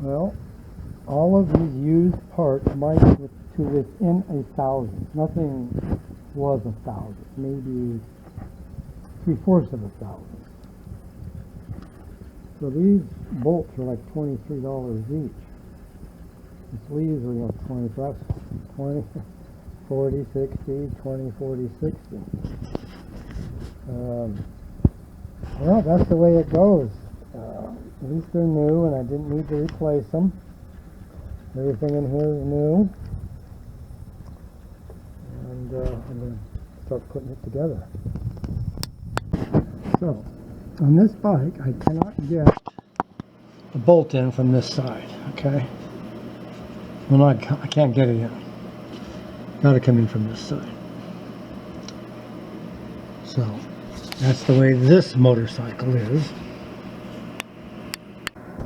Well, all of these used parts might to within 1,000. Nothing was 1,000. Maybe 3/4 of 1,000. So these bolts are like $23 each. The sleeves are, 20 bucks, 20, 40, 60, 20, 40, 60. Well, that's the way it goes. At least they're new, and I didn't need to replace them. Everything in here is new. And I'm going to start putting it together. So, on this bike, I cannot get a bolt in from this side, okay? Well, I can't get it in. Got to come in from this side. So, that's the way this motorcycle is.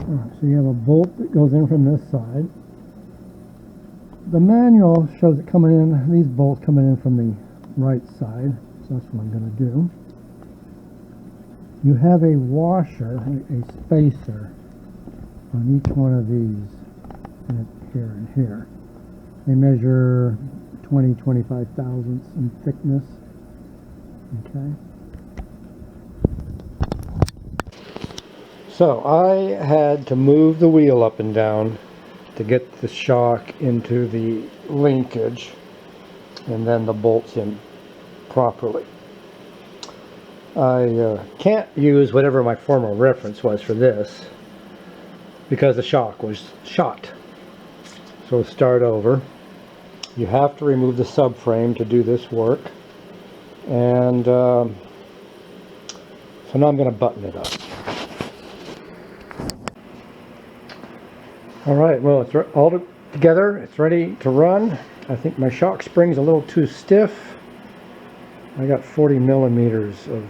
So you have a bolt that goes in from this side. The manual shows it coming in, these bolts coming in from the right side. So that's what I'm going to do. You have a washer, a spacer on each one of these, here and here. They measure 20-25 thousandths in thickness. Okay. So I had to move the wheel up and down to get the shock into the linkage and then the bolts in properly. I can't use whatever my former reference was for this because the shock was shot. So start over. You have to remove the subframe to do this work. And so now I'm going to button it up. Alright, well, it's all together. It's ready to run. I think my shock spring's a little too stiff. I got 40 millimeters of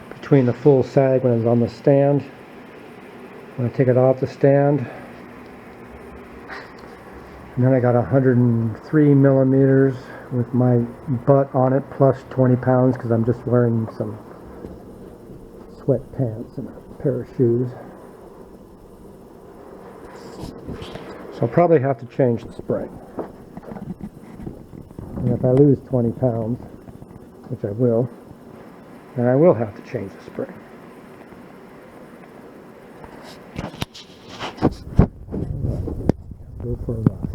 between the full sag when it's on the stand. When I take it off the stand, and then I got 103 millimeters with my butt on it, plus 20 pounds because I'm just wearing some sweatpants and a pair of shoes. So I'll probably have to change the spring. And if I lose 20 pounds, which I will, then I will have to change the spring. Go for a ride.